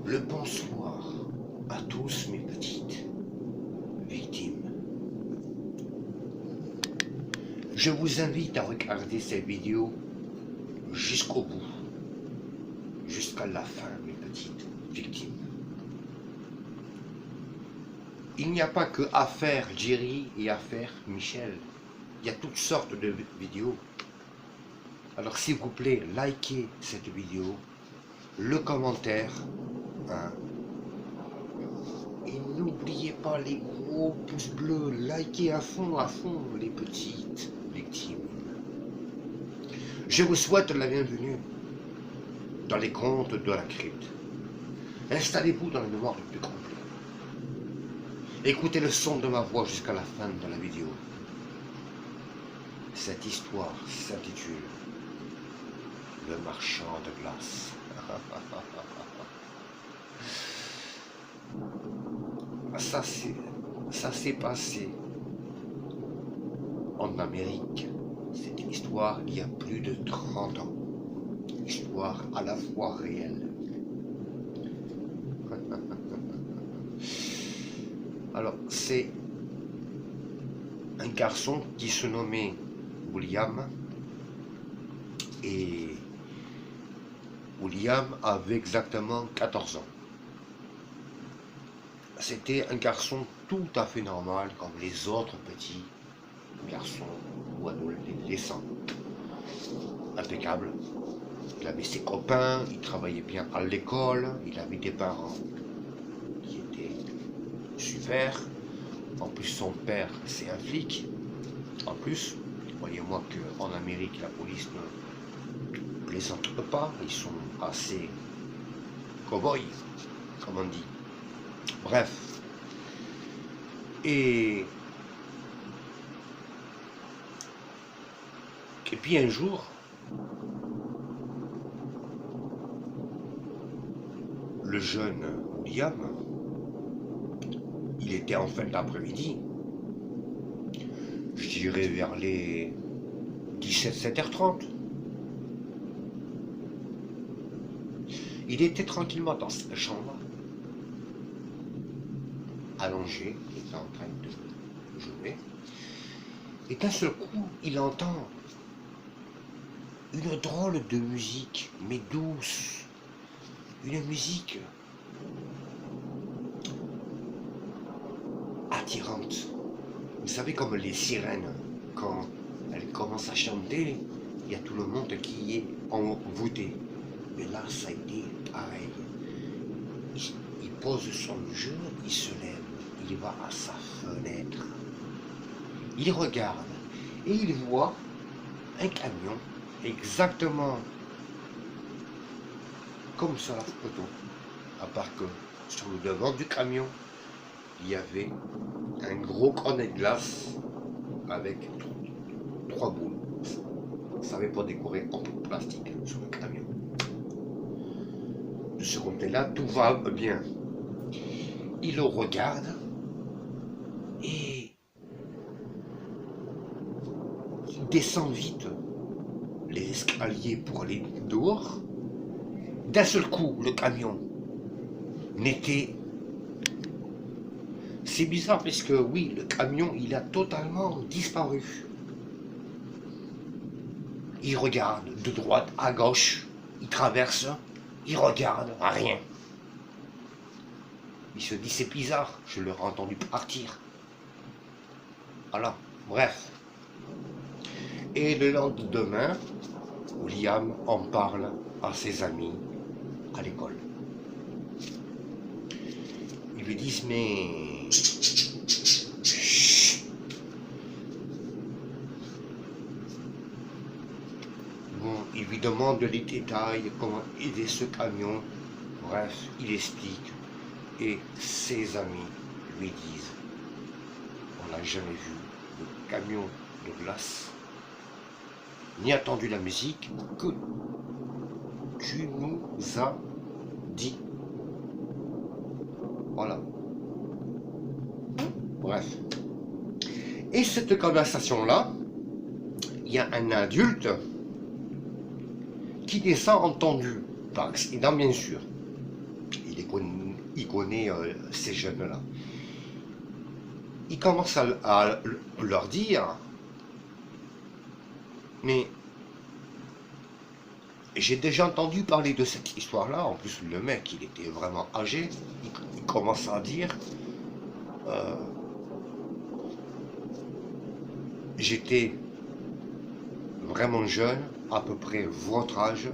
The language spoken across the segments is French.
Le bonsoir à tous mes petites victimes. Je vous invite à regarder cette vidéo jusqu'au bout, jusqu'à la fin mes petites victimes. Il n'y a pas que Affaire Jerry et Affaire Michel. Il y a toutes sortes de vidéos. Alors s'il vous plaît, likez cette vidéo, le commentaire, hein. Et n'oubliez pas les gros pouces bleus, likez à fond les petites victimes. Je vous souhaite la bienvenue dans les contes de la crypte. Installez-vous dans la mémoire le plus complet. Écoutez le son de ma voix jusqu'à la fin de la vidéo. Cette histoire s'intitule Le marchand de glace. Ça s'est passé en Amérique. C'est une histoire il y a plus de 30 ans. Histoire à la fois réelle. Alors, c'est un garçon qui se nommait William. Et William avait exactement 14 ans. C'était un garçon tout à fait normal, comme les autres petits garçons ou adolescents. Impeccable. Il avait ses copains, il travaillait bien à l'école, il avait des parents qui étaient super. En plus, son père, c'est un flic. En plus, croyez-moi qu'en Amérique, la police ne plaisante pas. Ils sont assez cow-boys, comme on dit. Bref. Et puis un jour, le jeune William, il était en fin d'après-midi, je dirais vers les 17h30. Il était tranquillement dans sa chambre, allongé, il était en train de jouer, et d'un seul coup, il entend une drôle de musique, mais douce, une musique attirante. Vous savez, comme les sirènes, quand elles commencent à chanter, il y a tout le monde qui est envoûté. Mais là, ça a été pareil. Il pose son jeu, il se lève, il va à sa fenêtre. Il regarde et il voit un camion exactement comme sur la photo. À part que sur le devant du camion, il y avait un gros cornet de glace avec 3 boules. Ça avait pas décoré en plastique sur le camion. De ce côté-là, tout va bien. Il le regarde et il descend vite les escaliers pour aller dehors. D'un seul coup, le camion n'était... C'est bizarre parce que oui, le camion, il a totalement disparu. Il regarde de droite à gauche, il traverse, il regarde, rien. Il se dit, c'est bizarre, je l'aurais entendu partir. Voilà, bref. Et le lendemain, William en parle à ses amis à l'école. Ils lui disent, mais... Chut. Bon, il lui demande les détails, comment aider ce camion. Bref, il explique. Et ses amis lui disent, on n'a jamais vu de camion de glace, ni entendu la musique que tu nous as dit. Voilà. Bref. Et cette conversation-là, il y a un adulte qui descend entendu par accident, bien sûr. Il il connaît ces jeunes-là. Il commence à leur dire, mais j'ai déjà entendu parler de cette histoire-là. En plus, le mec, il était vraiment âgé. Il commence à dire, j'étais vraiment jeune, à peu près votre âge,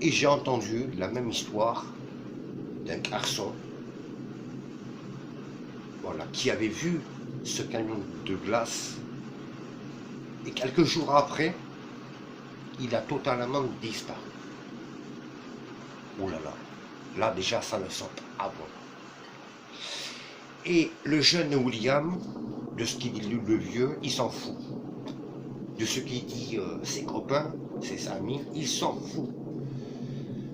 et j'ai entendu la même histoire d'un garçon, voilà, qui avait vu ce camion de glace, et quelques jours après, il a totalement disparu. Oh là là, là déjà ça ne sent pas bon. Et le jeune William, de ce qu'il dit le vieux, il s'en fout. De ce qu'il dit ses copains, ses amis, il s'en fout.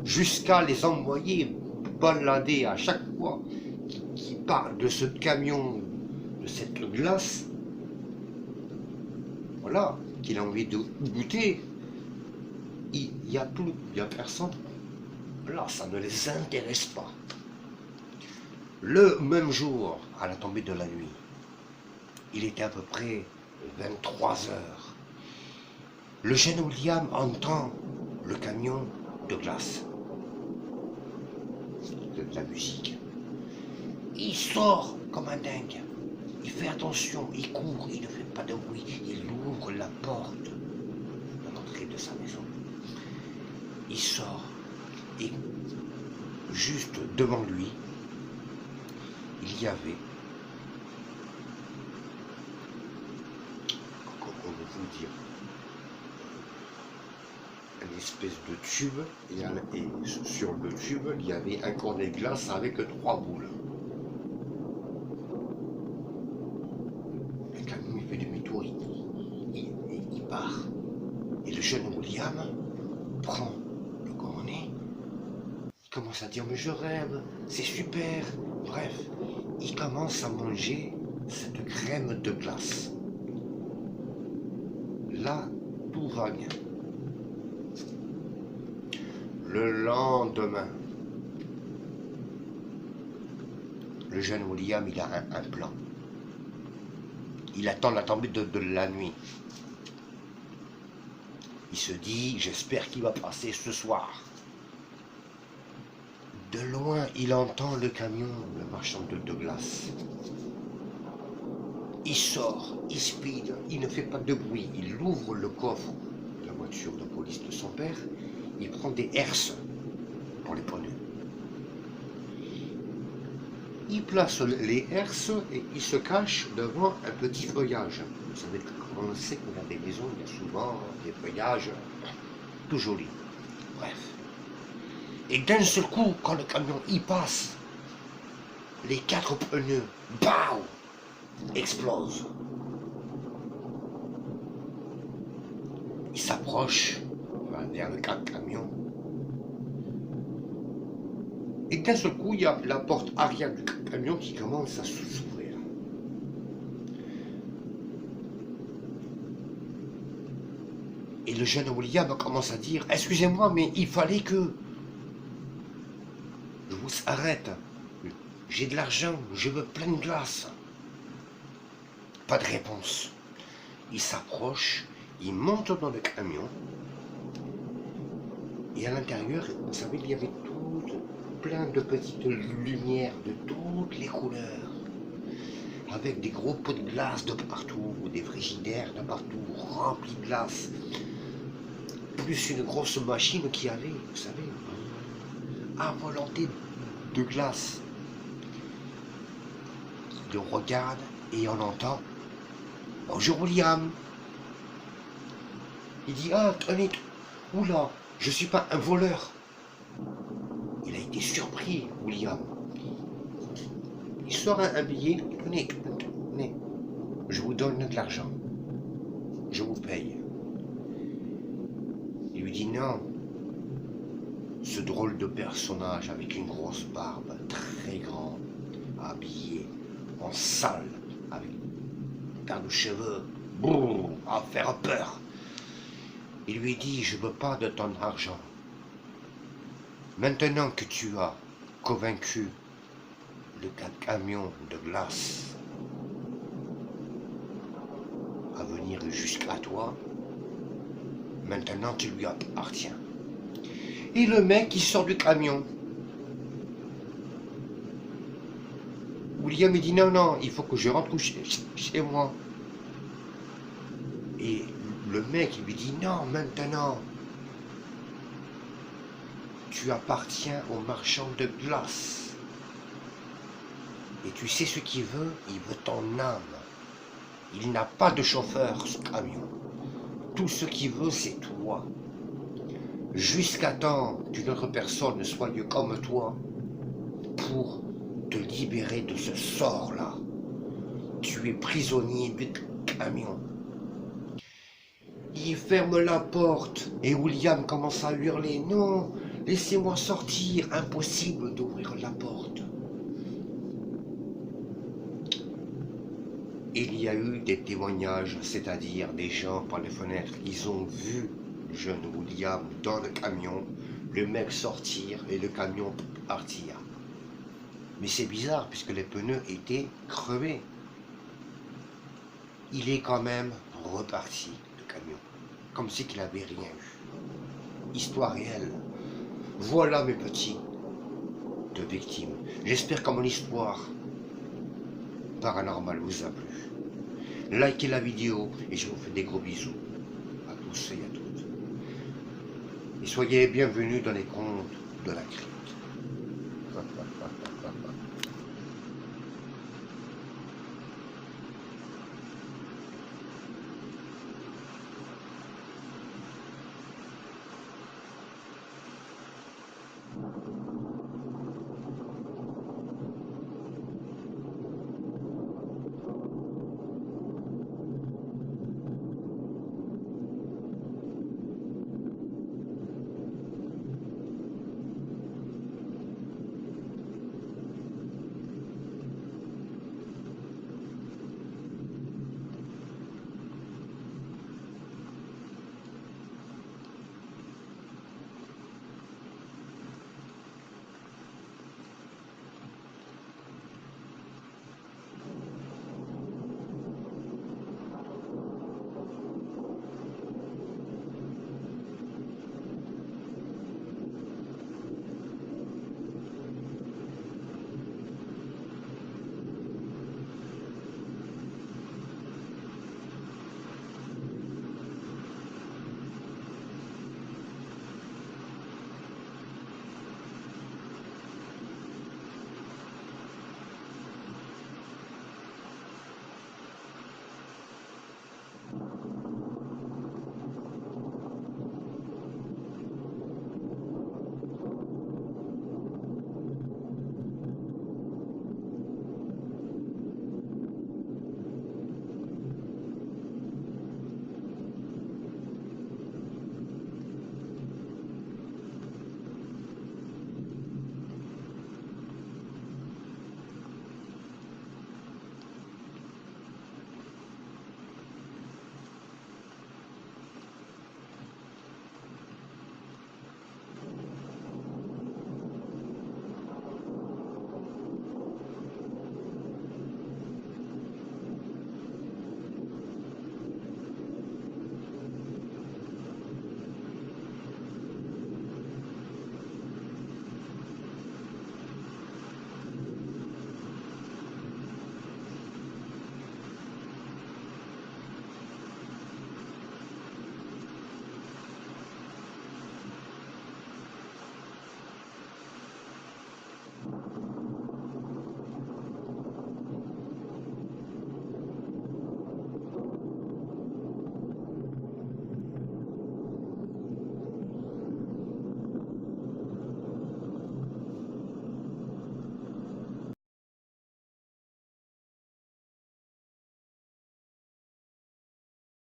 Jusqu'à les envoyer balader à chaque fois qu'il parle de ce camion, de cette glace, voilà, qu'il a envie de goûter. Il n'y a personne. Là, ça ne les intéresse pas. Le même jour, à la tombée de la nuit, il était à peu près 23 heures. Le jeune William entend le camion de glace, de la musique. Il sort comme un dingue. Il fait attention, il court, il ne fait pas de bruit. Il ouvre la porte de l'entrée de sa maison. Il sort et juste devant lui, il y avait, comment vous dire, une espèce de tube, et sur le tube, il y avait un cornet de glace avec 3 boules. Le camion, il fait demi-tour, il part. Et le jeune William prend le cornet, il commence à dire, mais je rêve, c'est super. Bref, il commence à manger cette crème de glace. Là, tout va bien. Le lendemain, le jeune William, il a un plan. Il attend la tombée de la nuit. Il se dit, j'espère qu'il va passer ce soir. De loin, il entend le camion, le marchand de glace. Il sort, il speed, il ne fait pas de bruit. Il ouvre le coffre de la voiture de police de son père. Il prend des herses pour les pneus. Il place les herses et il se cache devant un petit feuillage. Vous savez, quand on sait qu'on a des maisons, il y a souvent des feuillages tout jolis. Bref. Et d'un seul coup, quand le camion y passe, les 4 pneus, BAU, explosent. Il s'approche vers le camion. Et d'un seul coup, il y a la porte arrière du camion qui commence à s'ouvrir. Et le jeune William commence à dire, excusez-moi, mais il fallait que je vous arrête. J'ai de l'argent, je veux plein de glace. Pas de réponse. Il s'approche, il monte dans le camion. Et à l'intérieur, vous savez, il y avait plein de petites lumières de toutes les couleurs. Avec des gros pots de glace de partout, des frigidaires de partout, remplis de glace. Plus une grosse machine qui allait, vous savez, à volonté de glace. Il le regarde et on entend « Bonjour William ». Il dit « Ah, tenez, oula, je suis pas un voleur ». Il a été surpris, William. Il sort un billet, « Tenez, tenez, je vous donne de l'argent, je vous paye ». Il lui dit « Non ». Ce drôle de personnage avec une grosse barbe, très grande, habillé en sale, avec une paire de cheveux, brrr, à faire peur. Il lui dit, je veux pas de ton argent. Maintenant que tu as convaincu le camion de glace à venir jusqu'à toi, maintenant tu lui appartiens. Et le mec il sort du camion. William il dit non, non, il faut que je rentre chez moi. Et le mec il lui dit non, maintenant tu appartiens au marchand de glace. Et tu sais ce qu'il veut? Il veut ton âme. Il n'a pas de chauffeur, ce camion. Tout ce qu'il veut, c'est toi. Jusqu'à temps qu'une autre personne soit comme toi pour te libérer de ce sort-là. Tu es prisonnier du camion. Il ferme la porte et William commence à hurler. Non, laissez-moi sortir. Impossible d'ouvrir la porte. Il y a eu des témoignages, c'est-à-dire des gens par les fenêtres, ils ont vu le jeune William dans le camion, le mec sortir et le camion partir. Mais c'est bizarre puisque les pneus étaient crevés. Il est quand même reparti, le camion, comme si qu'il n'avait rien eu. Histoire réelle. Voilà mes petits de victimes. J'espère que mon histoire paranormale vous a plu. Likez la vidéo et je vous fais des gros bisous à tous et à toutes. Et soyez bienvenus dans les contes de la crypte.